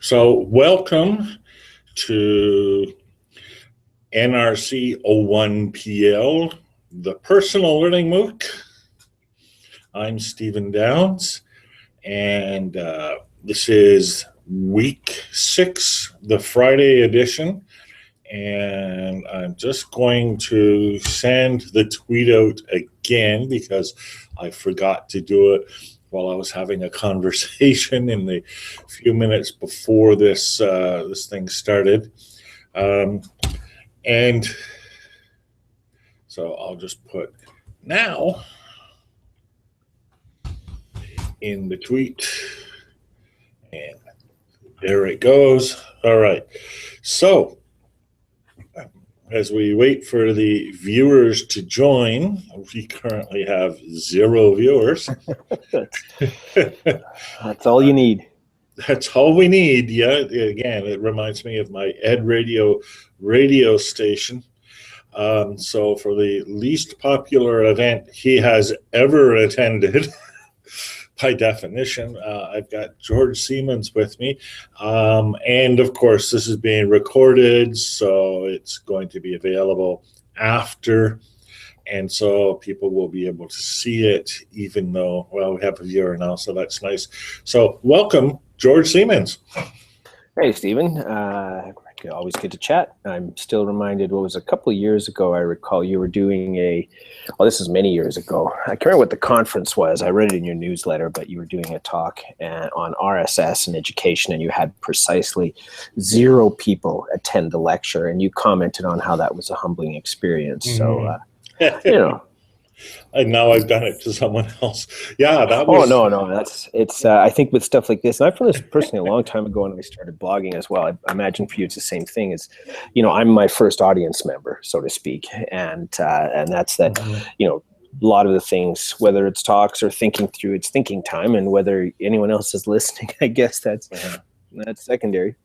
So welcome to NRC 01PL, the Personal Learning MOOC. I'm Stephen Downs, and this is week 6, the Friday edition. And I'm just going to send the tweet out again because I forgot to do it while I was having a conversation in the few minutes before this thing started. And so I'll just put now in the tweet, and there it goes. All right. So as we wait for the viewers to join, we currently have 0 viewers. That's all you need. That's all we need. Yeah. Again, it reminds me of my Ed radio station. So for the least popular event he has ever attended, by definition, I've got George Siemens with me. And of course, this is being recorded, so it's going to be available after. And so people will be able to see it, even though, well, we have a viewer now, so that's nice. So welcome, George Siemens. Hey, Stephen. Always good to chat. I'm still reminded, what was a couple of years ago, I recall you were doing this is many years ago. I can't remember what the conference was. I read it in your newsletter, but you were doing a talk on RSS and education, and you had precisely 0 people attend the lecture, and you commented on how that was a humbling experience. So, And now I've done it to someone else. Yeah, that was. Oh no, it's. I think with stuff like this, and I've done this personally a long time ago, and I started blogging as well. I imagine for you it's the same thing. Is, I'm my first audience member, so to speak, and that's that. A lot of the things, whether it's talks or thinking through, it's thinking time, and whether anyone else is listening, I guess that's secondary.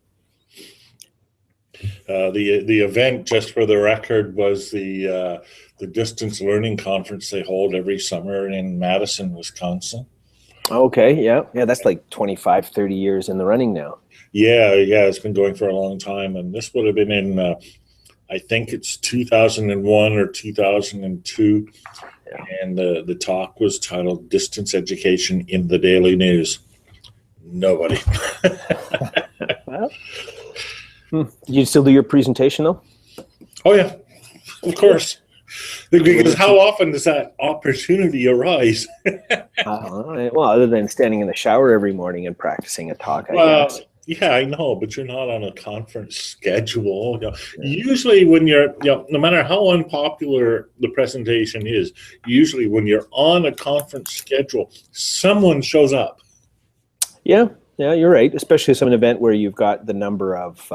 The event, just for the record, was the distance learning conference they hold every summer in Madison, Wisconsin. Okay, yeah, that's like 25, 30 years in the running now. Yeah, it's been going for a long time, and this would have been in, I think it's 2001 or 2002, and the talk was titled "Distance Education in the Daily News." Nobody. Well, you still do your presentation though? Oh yeah, of course. Because how often does that opportunity arise? Well, other than standing in the shower every morning and practicing a talk, I guess. Yeah, I know, but you're not on a conference schedule. Usually when you're, no matter how unpopular the presentation is, usually when you're on a conference schedule, someone shows up. Yeah, you're right. Especially some event where you've got the number of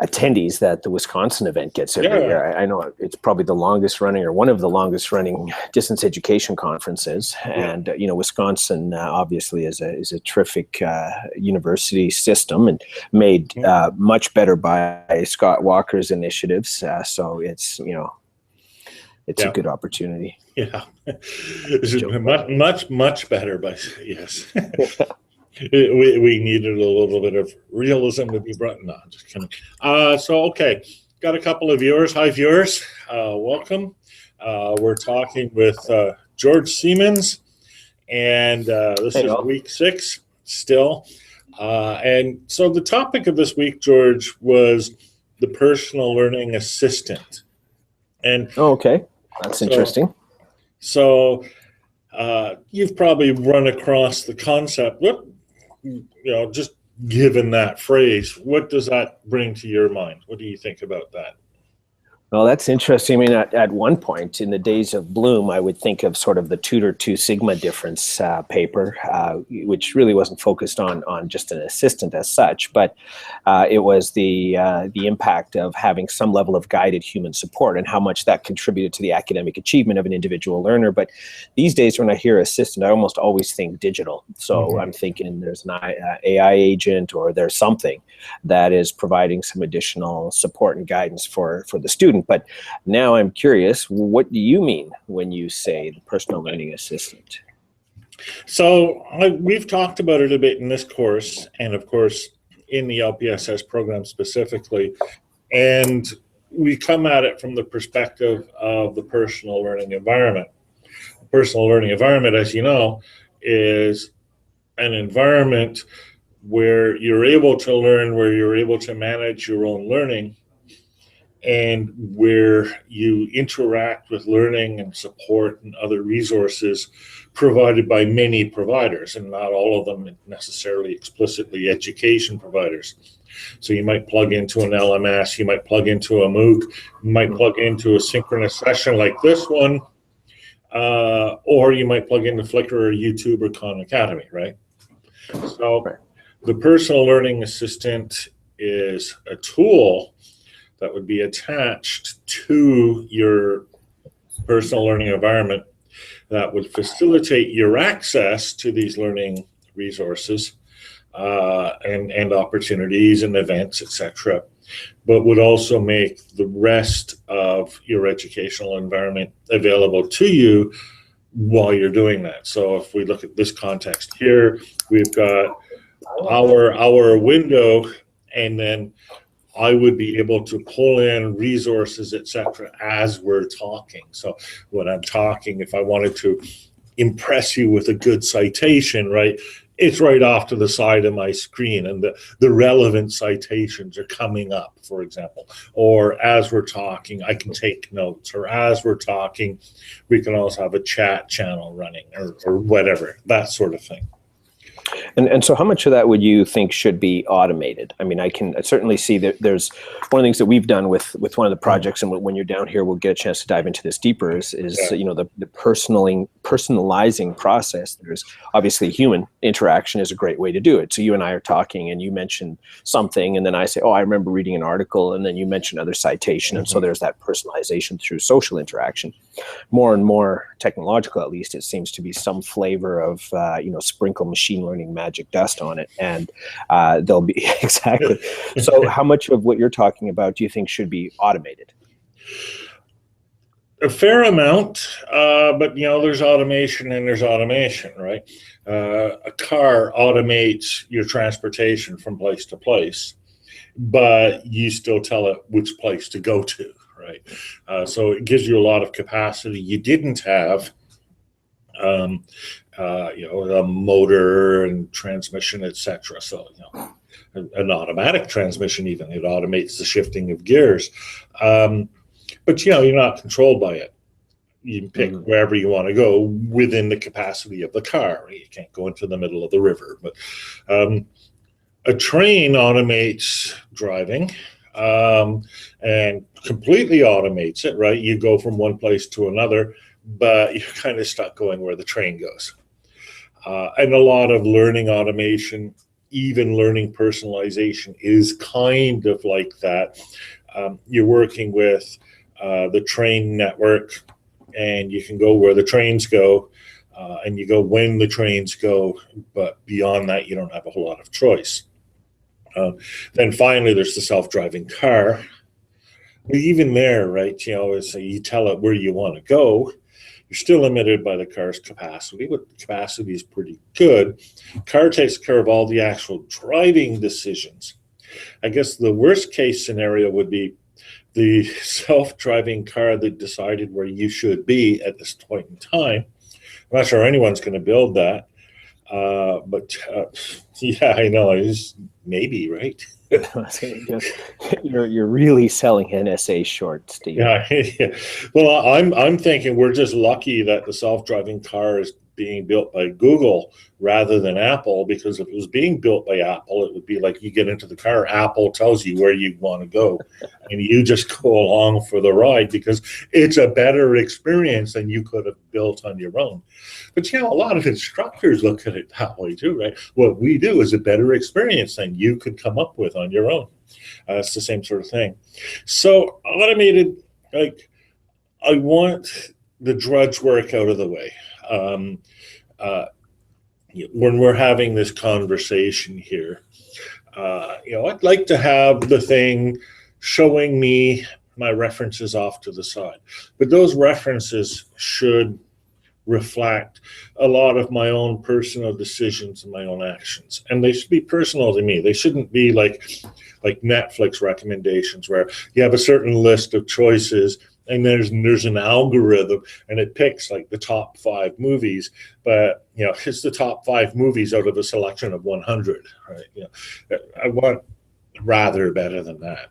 attendees that the Wisconsin event gets every year. I know it's probably the longest running, or one of the longest running distance education conferences. And Wisconsin obviously is a terrific university system, and made much better by Scott Walker's initiatives. So it's it's a good opportunity. Yeah, much better, but yes. We needed a little bit of realism to be brought. No, just kidding. Okay, got a couple of viewers. Hi, viewers. Welcome. We're talking with George Siemens, and this is week 6 still. And so the topic of this week, George, was the personal learning assistant. And okay, that's interesting. So you've probably run across the concept. Just given that phrase, what does that bring to your mind? What do you think about that? Well, that's interesting. I mean, at one point in the days of Bloom, I would think of sort of the Tudor 2 sigma difference paper, which really wasn't focused on just an assistant as such, but it was the impact of having some level of guided human support and how much that contributed to the academic achievement of an individual learner. But these days, when I hear assistant, I almost always think digital. So I'm thinking there's an AI agent, or there's something that is providing some additional support and guidance for the student. But now I'm curious, what do you mean when you say the personal learning assistant? So we've talked about it a bit in this course, and of course in the LPSS program specifically, and we come at it from the perspective of the personal learning environment. Personal learning environment, as you know, is an environment where you're able to learn, where you're able to manage your own learning, and where you interact with learning and support and other resources provided by many providers, and not all of them necessarily explicitly education providers. So you might plug into an LMS, you might plug into a MOOC, you might plug into a synchronous session like this one, or you might plug into Flickr or YouTube or Khan Academy, right? So the personal learning assistant is a tool that would be attached to your personal learning environment that would facilitate your access to these learning resources and opportunities and events, etc., but would also make the rest of your educational environment available to you while you're doing that. So if we look at this context here, we've got our window, and then I would be able to pull in resources, etc., as we're talking. So when I'm talking, if I wanted to impress you with a good citation, right, it's right off to the side of my screen, and the relevant citations are coming up, for example. Or as we're talking, I can take notes. Or as we're talking, we can also have a chat channel running, or whatever, that sort of thing. And so how much of that would you think should be automated? I mean, I certainly see that there's one of the things that we've done with one of the projects, and when you're down here, we'll get a chance to dive into this deeper, is you know, the personalizing process. There's obviously human interaction is a great way to do it. So you and I are talking, and you mentioned something, and then I say, oh, I remember reading an article, and then you mention another citation. And so there's that personalization through social interaction. More and more technological, at least, it seems to be some flavor of, you know, sprinkle machine learning magic dust on it, and they'll be exactly. So how much of what you're talking about do you think should be automated? A fair amount, but you know, there's automation and there's automation, right? A car automates your transportation from place to place, but you still tell it which place to go to, right? So it gives you a lot of capacity you didn't have. You know, a motor and transmission, etc. So, you know, an automatic transmission, even, it automates the shifting of gears. But, you know, you're not controlled by it. You can pick wherever you want to go within the capacity of the car. You can't go into the middle of the river. But a train automates driving and completely automates it, right? You go from one place to another, but you're kind of stuck going where the train goes. And a lot of learning automation, even learning personalization, is kind of like that. You're working with the train network, and you can go where the trains go, and you go when the trains go, but beyond that, you don't have a whole lot of choice. Then finally, there's the self-driving car. But even there, right, you know, so you tell it where you want to go. You're still limited by the car's capacity, but the capacity is pretty good. Car takes care of all the actual driving decisions. I guess the worst case scenario would be the self-driving car that decided where you should be at this point in time. I'm not sure anyone's going to build that, but yeah, I know, maybe, right? You're really selling NSA short, Steve. Yeah. Well, I'm thinking we're just lucky that the self-driving car is being built by Google rather than Apple, because if it was being built by Apple, it would be like you get into the car, Apple tells you where you want to go, and you just go along for the ride because it's a better experience than you could have built on your own. But you know, a lot of instructors look at it that way too, right? What we do is a better experience than you could come up with on your own. It's the same sort of thing. So automated, like, I want the drudge work out of the way. When we're having this conversation here, you know, I'd like to have the thing showing me my references off to the side, but those references should reflect a lot of my own personal decisions and my own actions. And they should be personal to me. They shouldn't be like Netflix recommendations where you have a certain list of choices and there's an algorithm and it picks like the top 5 movies, but it's the top 5 movies out of a selection of 100, right? I want rather better than that.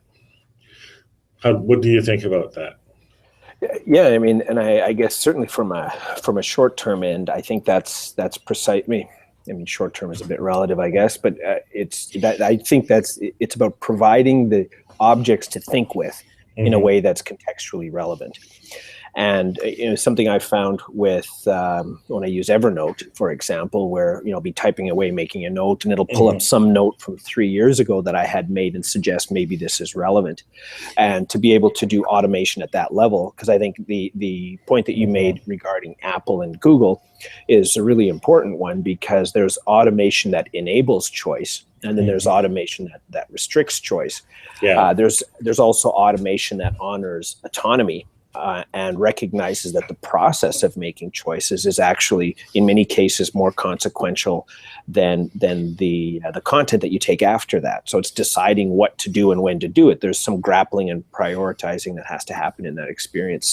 What do you think about that? Yeah, I mean, and I guess certainly from a short-term end, I think that's precise. I mean, short-term is a bit relative, I guess, but I think it's about providing the objects to think with in a way that's contextually relevant. And something I found with when I use Evernote, for example, where I'll be typing away, making a note, and it'll pull up some note from 3 years ago that I had made and suggest maybe this is relevant. And to be able to do automation at that level, because I think the point that you made regarding Apple and Google is a really important one, because there's automation that enables choice, and then there's automation that restricts choice. Yeah. There's also automation that honors autonomy. And recognizes that the process of making choices is actually, in many cases, more consequential than the content that you take after that. So it's deciding what to do and when to do it. There's some grappling and prioritizing that has to happen in that experience.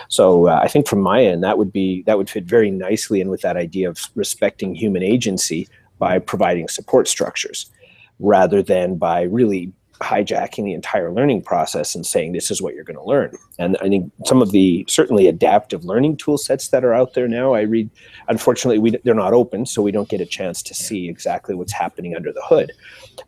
So I think from my end, that would fit very nicely in with that idea of respecting human agency by providing support structures, rather than by really hijacking the entire learning process and saying this is what you're going to learn. And I think some of the certainly adaptive learning tool sets that are out there now, I read, unfortunately they're not open, so we don't get a chance to see exactly what's happening under the hood.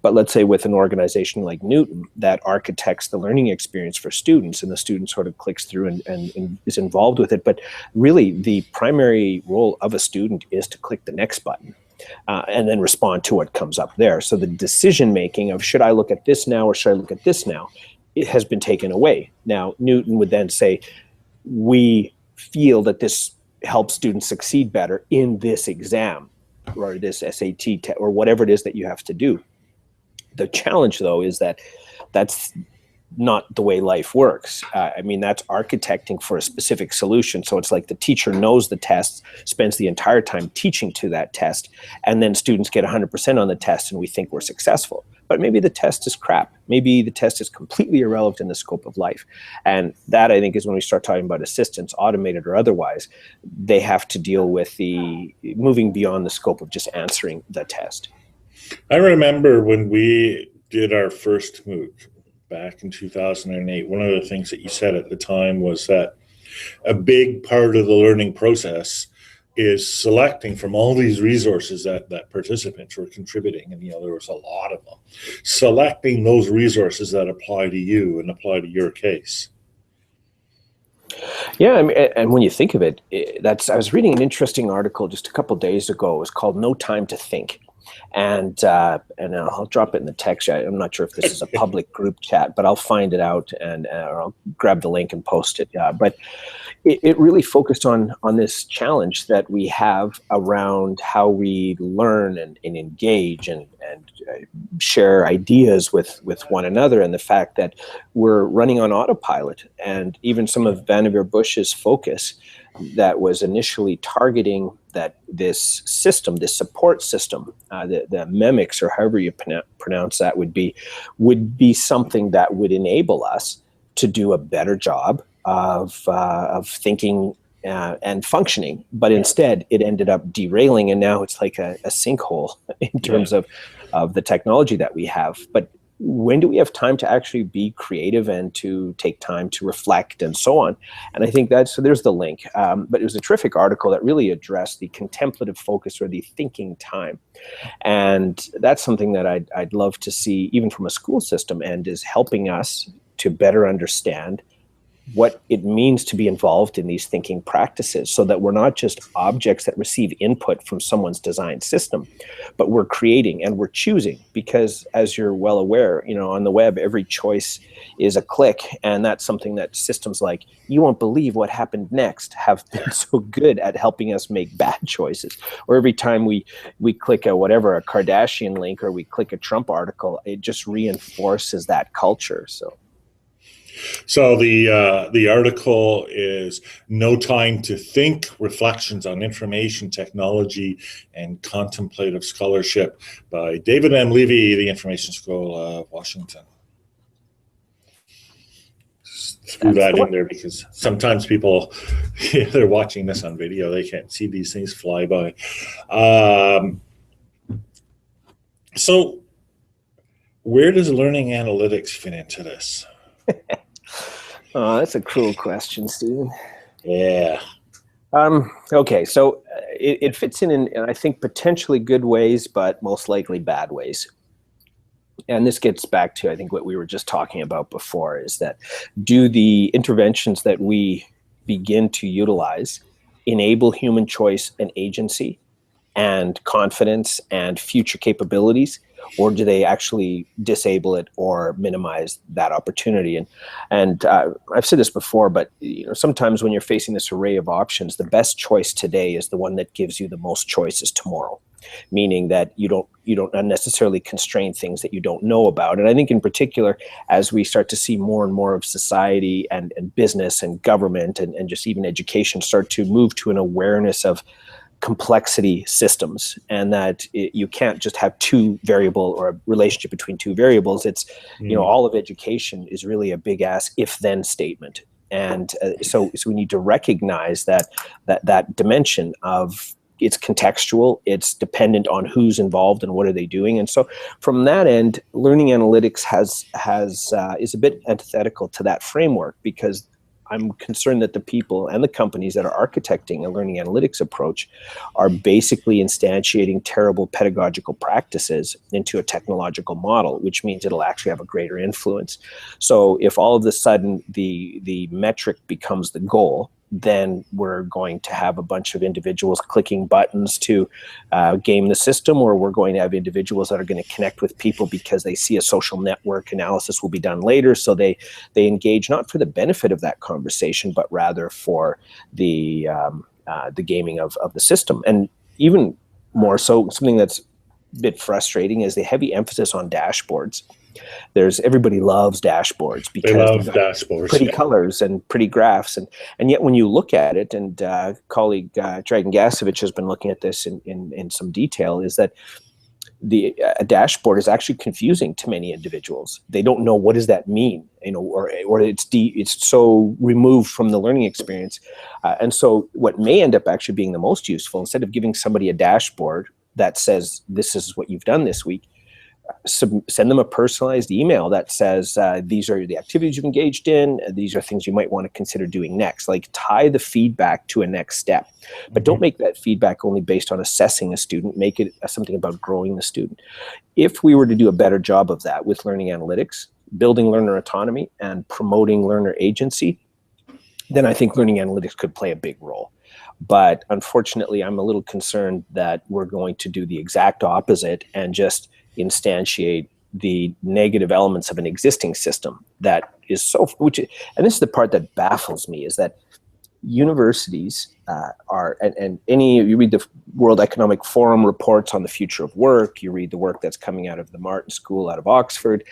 But let's say with an organization like Newton that architects the learning experience for students, and the student sort of clicks through and is involved with it, but really the primary role of a student is to click the next button. And then respond to what comes up there. So the decision making of should I look at this now or should I look at this now, it has been taken away. Now, Newton would then say, we feel that this helps students succeed better in this exam or this SAT test or whatever it is that you have to do. The challenge, though, is that that's not the way life works. I mean, that's architecting for a specific solution. So it's like the teacher knows the test, spends the entire time teaching to that test, and then students get 100% on the test and we think we're successful. But maybe the test is crap. Maybe the test is completely irrelevant in the scope of life. And that, I think, is when we start talking about assistants, automated or otherwise, they have to deal with the moving beyond the scope of just answering the test. I remember when we did our first MOOC, back in 2008, one of the things that you said at the time was that a big part of the learning process is selecting from all these resources that participants were contributing, and there was a lot of them, selecting those resources that apply to you and apply to your case. Yeah, I mean, and when you think of it, I was reading an interesting article just a couple of days ago. It was called "No Time to Think." And I'll drop it in the text. I'm not sure if this is a public group chat, but I'll find it out or I'll grab the link and post it. But it really focused on this challenge that we have around how we learn and engage and share ideas with one another, and the fact that we're running on autopilot. And even some of Vannevar Bush's focus that was initially targeting that this system, this support system, the mimics, or however you pronounce that, would be something that would enable us to do a better job of thinking and functioning. But instead, it ended up derailing, and now it's like a sinkhole in terms of the technology that we have. But when do we have time to actually be creative and to take time to reflect and so on? And I think so there's the link. But it was a terrific article that really addressed the contemplative focus, or the thinking time. And that's something that I'd love to see, even from a school system end, is helping us to better understand what it means to be involved in these thinking practices, so that we're not just objects that receive input from someone's design system, but we're creating and we're choosing. Because as you're well aware, on the web, every choice is a click, and that's something that systems like "you won't believe what happened next" have been so good at helping us make bad choices. Or every time we click a Kardashian link, or we click a Trump article, it just reinforces that culture. So So the article is "No Time to Think: Reflections on Information Technology and Contemplative Scholarship" by David M. Levy, the Information School of Washington. Threw that in there because sometimes people, they're watching this on video, they can't see these things fly by. So where does learning analytics fit into this? Oh, that's a cruel question, Stephen. Yeah. Okay, so it fits in I think potentially good ways, but most likely bad ways. And this gets back to, I think, what we were just talking about before, is that do the interventions that we begin to utilize enable human choice and agency and confidence and future capabilities, or do they actually disable it or minimize that opportunity? And I've said this before, but sometimes when you're facing this array of options, the best choice today is the one that gives you the most choices tomorrow. Meaning that you don't unnecessarily constrain things that you don't know about. And I think in particular, as we start to see more and more of society and business and government and just even education start to move to an awareness of complexity systems, and that you can't just have two variable or a relationship between two variables. It's, all of education is really a big ass if-then statement. And so we need to recognize that dimension of it's contextual, it's dependent on who's involved and what are they doing. And so from that end, learning analytics is a bit antithetical to that framework, because I'm concerned that the people and the companies that are architecting a learning analytics approach are basically instantiating terrible pedagogical practices into a technological model, which means it'll actually have a greater influence. So if all of a sudden the metric becomes the goal, then we're going to have a bunch of individuals clicking buttons to game the system, or we're going to have individuals that are going to connect with people because they see a social network analysis will be done later. So they engage not for the benefit of that conversation, but rather for the gaming of the system. And even more so, something that's a bit frustrating is the heavy emphasis on dashboards. Everybody loves dashboards because they love dashboards, pretty colors and pretty graphs, and yet when you look at it, and colleague Dragan Gasevich has been looking at this in some detail, is that a dashboard is actually confusing to many individuals. They don't know what does that mean, or it's so removed from the learning experience, and so what may end up actually being the most useful, instead of giving somebody a dashboard that says this is what you've done this week, send them a personalized email that says these are the activities you've engaged in, these are things you might want to consider doing next. Like, tie the feedback to a next step, but don't make that feedback only based on assessing a student. Make it something about growing the student. If we were to do a better job of that with learning analytics, building learner autonomy and promoting learner agency, then I think learning analytics could play a big role. But unfortunately, I'm a little concerned that we're going to do the exact opposite and just instantiate the negative elements of an existing system that is and this is the part that baffles me, is that universities you read the World Economic Forum reports on the future of work, you read the work that's coming out of the Martin School out of Oxford,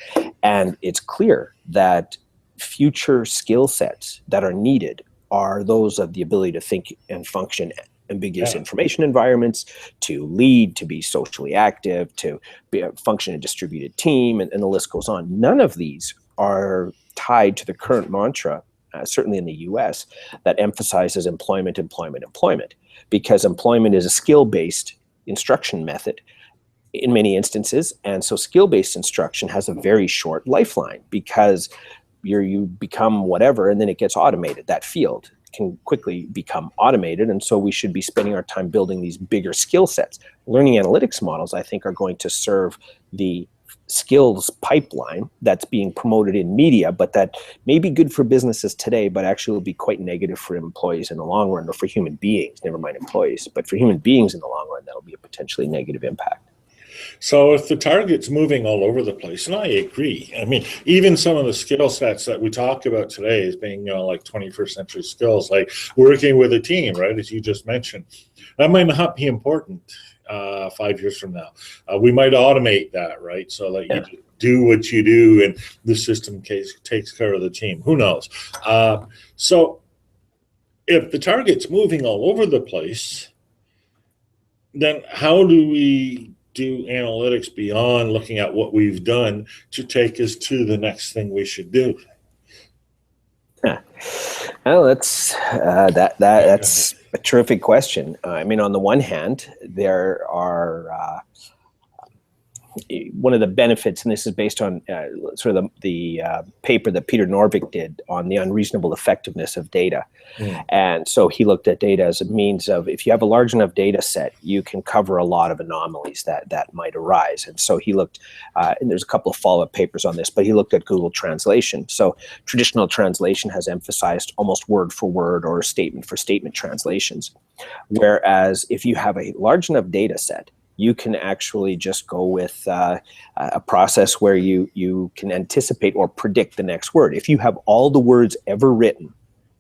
and it's clear that future skill sets that are needed are those of the ability to think and function ambiguous information environments, to lead, to be socially active, to function in a distributed team, and the list goes on. None of these are tied to the current mantra, certainly in the US, that emphasizes employment, because employment is a skill-based instruction method in many instances, and so skill-based instruction has a very short lifeline, because you become whatever and then it gets automated. That field can quickly become automated, and so we should be spending our time building these bigger skill sets. Learning analytics models, I think, are going to serve the skills pipeline that's being promoted in media, but that may be good for businesses today, but actually will be quite negative for employees in the long run, or for human beings, never mind employees, but for human beings in the long run, that'll be a potentially negative impact. So if the target's moving all over the place, and I agree, I mean, even some of the skill sets that we talk about today as being, like 21st century skills, like working with a team, right, as you just mentioned, that might not be important 5 years from now. We might automate that, right? So that you do what you do and the system takes care of the team. Who knows? So if the target's moving all over the place, then how do we do analytics beyond looking at what we've done to take us to the next thing we should do? Well, that's a terrific question. I mean, on the one hand, there are one of the benefits, and this is based on sort of the paper that Peter Norvig did on the unreasonable effectiveness of data. And so he looked at data as a means of, if you have a large enough data set, you can cover a lot of anomalies that might arise. And so he looked, and there's a couple of follow-up papers on this, but he looked at Google Translation. So traditional translation has emphasized almost word for word or statement for statement translations. Whereas if you have a large enough data set, you can actually just go with a process where you can anticipate or predict the next word. If you have all the words ever written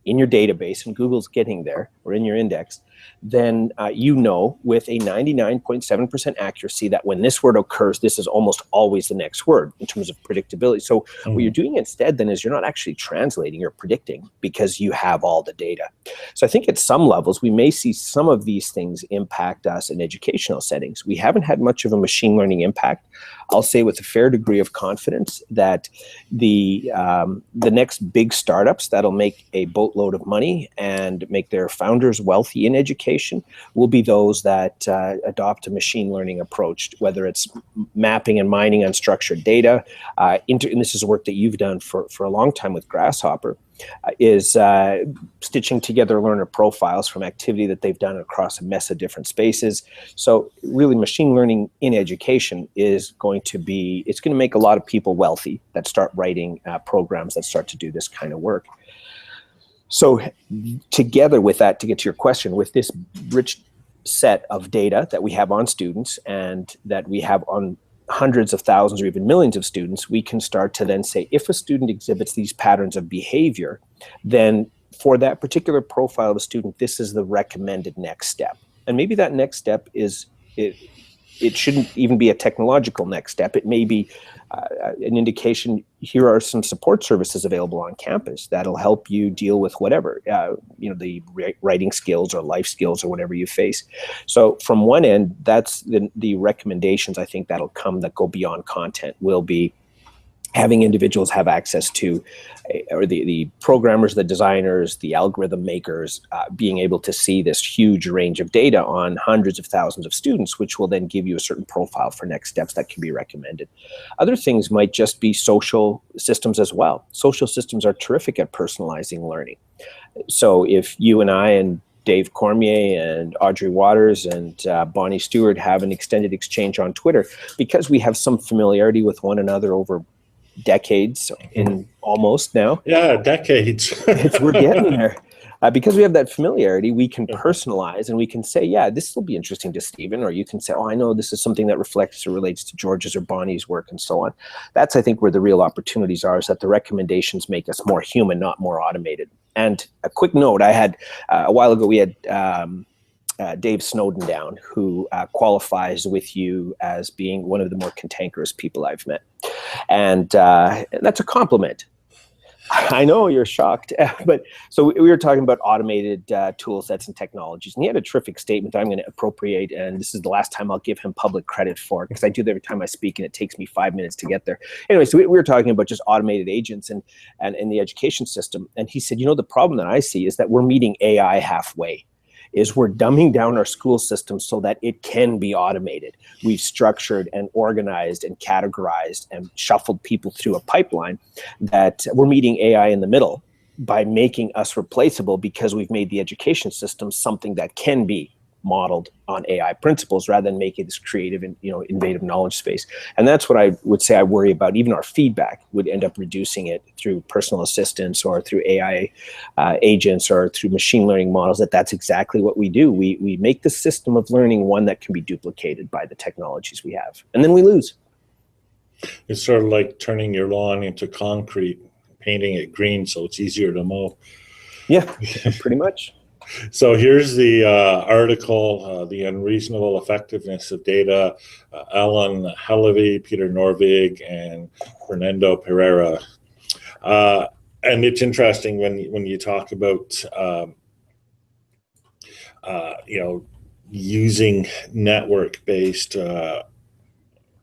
in your database, and Google's getting there, or in your index, then you know with a 99.7% accuracy that when this word occurs, this is almost always the next word in terms of predictability. So what you're doing instead then is you're not actually translating, you're predicting because you have all the data. So I think at some levels, we may see some of these things impact us in educational settings. We haven't had much of a machine learning impact. I'll say with a fair degree of confidence that the next big startups that'll make a boatload of money and make their founders wealthy in education will be those that adopt a machine learning approach, whether it's mapping and mining unstructured data. And this is work that you've done for a long time with Grasshopper, is stitching together learner profiles from activity that they've done across a mess of different spaces. So really machine learning in education is going to make a lot of people wealthy that start writing programs that start to do this kind of work. So together with that, to get to your question, with this rich set of data that we have on students and that we have on hundreds of thousands or even millions of students, we can start to then say, if a student exhibits these patterns of behavior, then for that particular profile of a student, this is the recommended next step. And maybe that next step is, it shouldn't even be a technological next step. It may be an indication, here are some support services available on campus that'll help you deal with whatever, the writing skills or life skills or whatever you face. So from one end, that's the recommendations I think that'll come that go beyond content will be having individuals have access to, or the programmers, the designers, the algorithm makers, being able to see this huge range of data on hundreds of thousands of students, which will then give you a certain profile for next steps that can be recommended. Other things might just be social systems as well. Social systems are terrific at personalizing learning. So if you and I and Dave Cormier and Audrey Waters and Bonnie Stewart have an extended exchange on Twitter, because we have some familiarity with one another over decades in almost now. Yeah, decades. We're getting there. Because we have that familiarity, we can personalize and we can say, yeah, this will be interesting to Stephen, or you can say, oh, I know this is something that reflects or relates to George's or Bonnie's work and so on. That's, I think, where the real opportunities are, is that the recommendations make us more human, not more automated. And a quick note, I had, a while ago, we had Dave Snowden down, who qualifies with you as being one of the more cantankerous people I've met. And that's a compliment. I know you're shocked, but so we were talking about automated tool sets and technologies, and he had a terrific statement I'm going to appropriate, and this is the last time I'll give him public credit for, because I do that every time I speak, and it takes me 5 minutes to get there. Anyway, so we were talking about just automated agents and in the education system, and he said, the problem that I see is that we're meeting AI halfway. Is we're dumbing down our school system so that it can be automated. We've structured and organized and categorized and shuffled people through a pipeline that we're meeting AI in the middle by making us replaceable, because we've made the education system something that can be modeled on AI principles rather than making this creative and innovative knowledge space. And that's what I would say I worry about. Even our feedback would end up reducing it through personal assistance or through AI agents or through machine learning models. That's exactly what we do. We make the system of learning one that can be duplicated by the technologies we have, and then we lose. It's sort of like turning your lawn into concrete, painting it green so it's easier to mow. Yeah, pretty much. So here's the article, The Unreasonable Effectiveness of Data, Alan Halavy, Peter Norvig, and Fernando Pereira. And it's interesting when you talk about, using network-based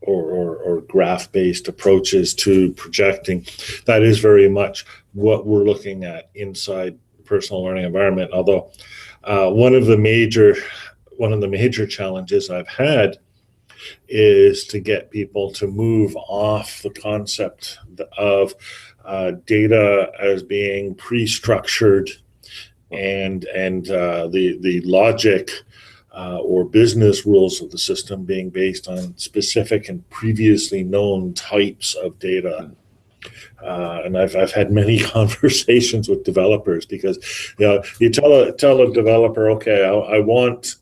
or graph-based approaches to projecting. That is very much what we're looking at inside personal learning environment. Although one of the major challenges I've had is to get people to move off the concept of data as being pre-structured and the logic or business rules of the system being based on specific and previously known types of data. And I've had many conversations with developers because you tell a developer, okay, I want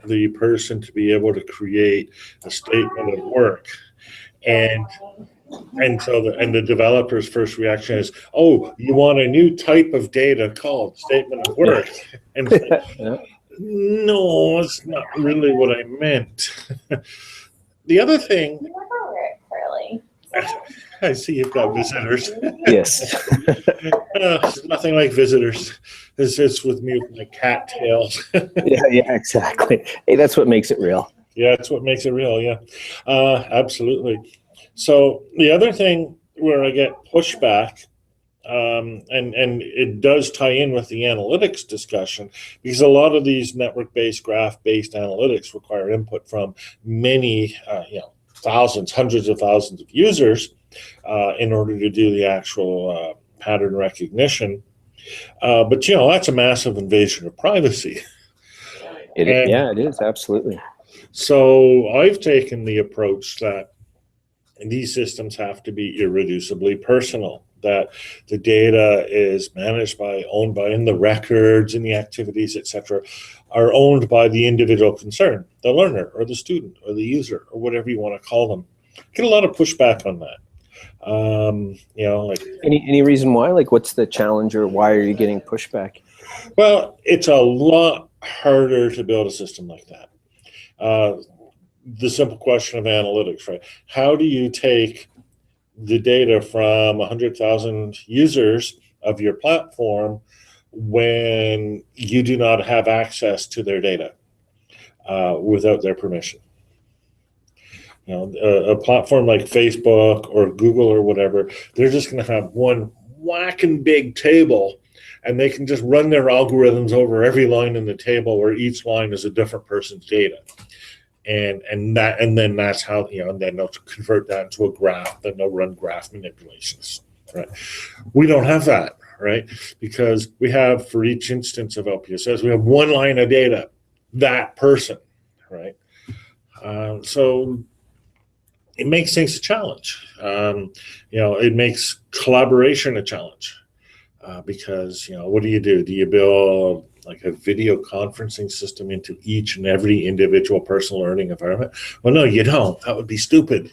the person to be able to create a statement of work, and so the developer's first reaction is, oh, you want a new type of data called statement of work. And it's like, no, it's not really what I meant. The other thing, I see you've got visitors. Yes. Nothing like visitors. It's with me with my cat tails. Yeah, exactly. Hey, that's what makes it real. Yeah, that's what makes it real. Yeah, absolutely. So the other thing where I get pushback, and it does tie in with the analytics discussion, because a lot of these network-based, graph-based analytics require input from many, thousands, hundreds of thousands of users in order to do the actual pattern recognition. But that's a massive invasion of privacy. It is, absolutely. So I've taken the approach that these systems have to be irreducibly personal, that the data is owned by, and the records and the activities, etc., are owned by the individual concerned, the learner or the student or the user or whatever you want to call them. Get a lot of pushback on that. Any reason why? Like, what's the challenge, or why are you getting pushback? Well, it's a lot harder to build a system like that. The simple question of analytics, right? How do you take the data from 100,000 users of your platform when you do not have access to their data without their permission? A platform like Facebook or Google or whatever, they're just going to have one whacking big table, and they can just run their algorithms over every line in the table where each line is a different person's data. And then that's how, and then they'll convert that into a graph, then they'll run graph manipulations, right? We don't have that, right? Because we have, for each instance of LPSS, we have one line of data, that person, right? So it makes things a challenge. It makes collaboration a challenge because, what do? Do you build like a video conferencing system into each and every individual personal learning environment? Well, no, you don't. That would be stupid.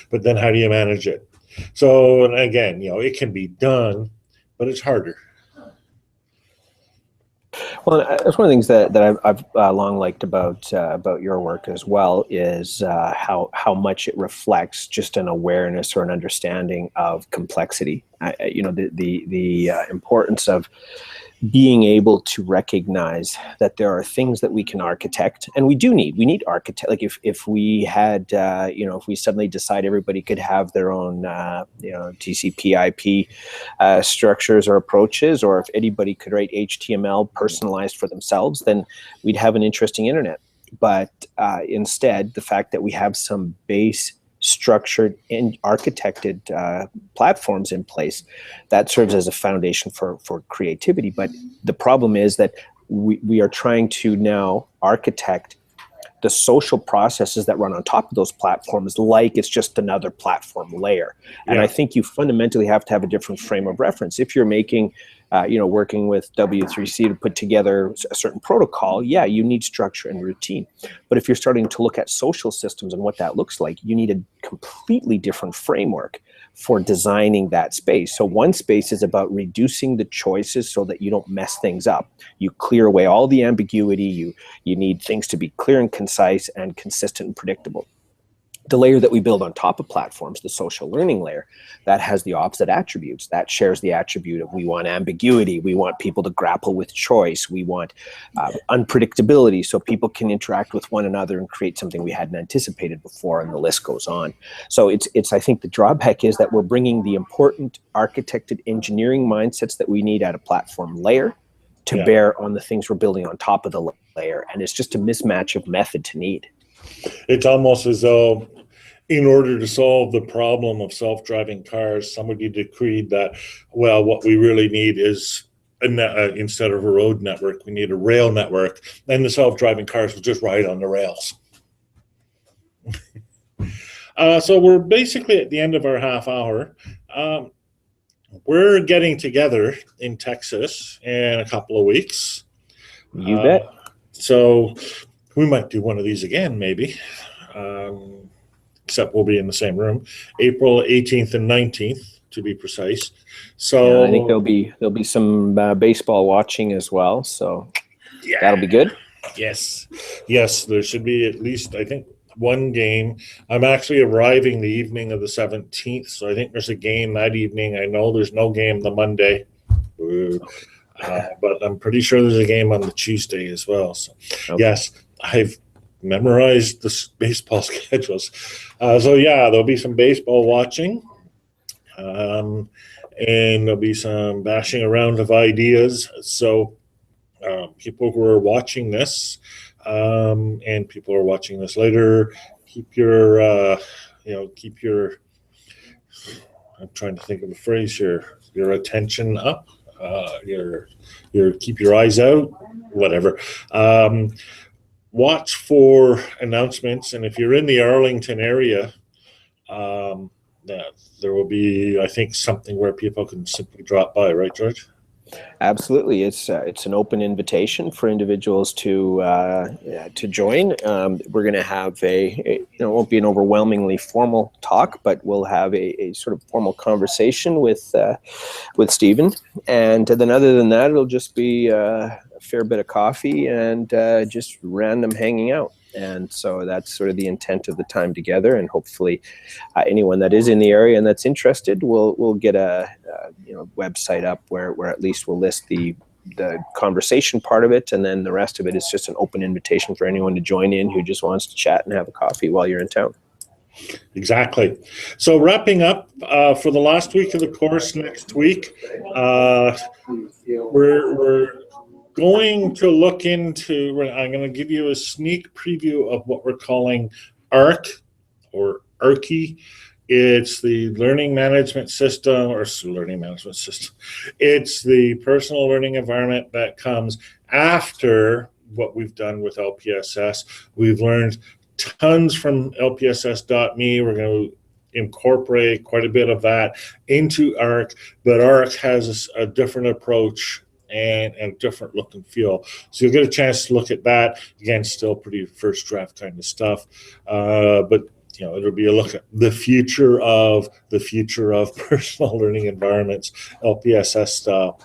But then how do you manage it? So, and again, it can be done, but it's harder. Well, that's one of the things that I've long liked about your work as well, is how much it reflects just an awareness or an understanding of complexity. The importance of being able to recognize that there are things that we can architect, and we need architect. Like if we had, if we suddenly decide everybody could have their own, TCP/IP structures or approaches, or if anybody could write HTML personalized for themselves, then we'd have an interesting internet. But instead, the fact that we have some base structured and architected platforms in place, that serves as a foundation for creativity. But the problem is that we are trying to now architect the social processes that run on top of those platforms like it's just another platform layer. And I think you fundamentally have to have a different frame of reference. If you're making working with W3C to put together a certain protocol, you need structure and routine. But if you're starting to look at social systems and what that looks like, you need a completely different framework for designing that space. So one space is about reducing the choices so that you don't mess things up. You clear away all the ambiguity. You need things to be clear and concise and consistent and predictable. The layer that we build on top of platforms, the social learning layer, that has the opposite attributes. That shares the attribute of we want ambiguity. We want people to grapple with choice. We want unpredictability so people can interact with one another and create something we hadn't anticipated before, and the list goes on. So it's I think the drawback is that we're bringing the important architected engineering mindsets that we need at a platform layer to bear on the things we're building on top of the layer. And it's just a mismatch of method to need. It's almost as though in order to solve the problem of self-driving cars, somebody decreed that, well, what we really need is instead of a road network, we need a rail network, and the self-driving cars will just ride on the rails. So we're basically at the end of our half hour. We're getting together in Texas in a couple of weeks. You bet. So we might do one of these again, maybe, except we'll be in the same room. April 18th and 19th, to be precise. So I think there'll be some baseball watching as well. So that'll be good. Yes, there should be at least, I think, one game. I'm actually arriving the evening of the 17th, so I think there's a game that evening. I know there's no game the Monday. But I'm pretty sure there's a game on the Tuesday as well. So, yes, I've memorized the baseball schedules. So, there'll be some baseball watching. And there'll be some bashing around of ideas. So, people who are watching this and people who are watching this later, keep your, I'm trying to think of a phrase here, your attention up. Keep your eyes out, whatever. Watch for announcements, and if you're in the Arlington area, there will be, I think, something where people can simply drop by, right, George? Absolutely, it's an open invitation for individuals to join. We're going to have it won't be an overwhelmingly formal talk, but we'll have a sort of formal conversation with Stephen, and then other than that, it'll just be a fair bit of coffee and just random hanging out. And so that's sort of the intent of the time together, and hopefully anyone that is in the area and that's interested will get a website up where at least we'll list the conversation part of it, and then the rest of it is just an open invitation for anyone to join in who just wants to chat and have a coffee while you're in town. Exactly. So wrapping up for the last week of the course next week, we're going to look into, I'm going to give you a sneak preview of what we're calling ARC or ARCI. It's the learning management system, It's the personal learning environment that comes after what we've done with LPSS. We've learned tons from LPSS.me. We're going to incorporate quite a bit of that into ARC, but ARC has a different approach and a different look and feel. So you'll get a chance to look at that. Again, still pretty first draft kind of stuff, but it'll be a look at the future of personal learning environments, LPSS style.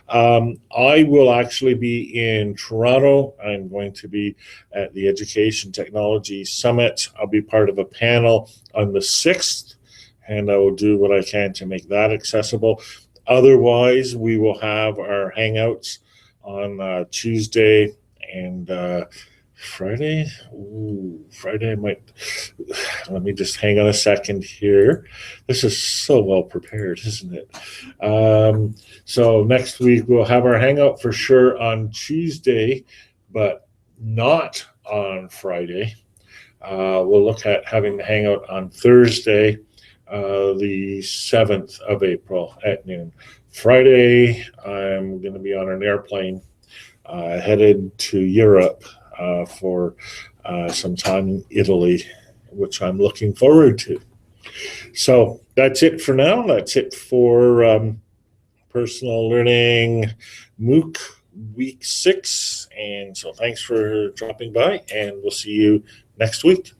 I will actually be in Toronto. I'm going to be at the Education Technology Summit. I'll be part of a panel on the 6th, and I will do what I can to make that accessible. Otherwise, we will have our Hangouts on Tuesday and Friday. Friday might. Let me just hang on a second here. This is so well prepared, isn't it? So next week we'll have our Hangout for sure on Tuesday, but not on Friday. We'll look at having the Hangout on Thursday, the 7th of April at noon. Friday, I'm going to be on an airplane headed to Europe for some time in Italy, which I'm looking forward to. So that's it for now. That's it for Personal Learning MOOC Week 6. And so thanks for dropping by, and we'll see you next week.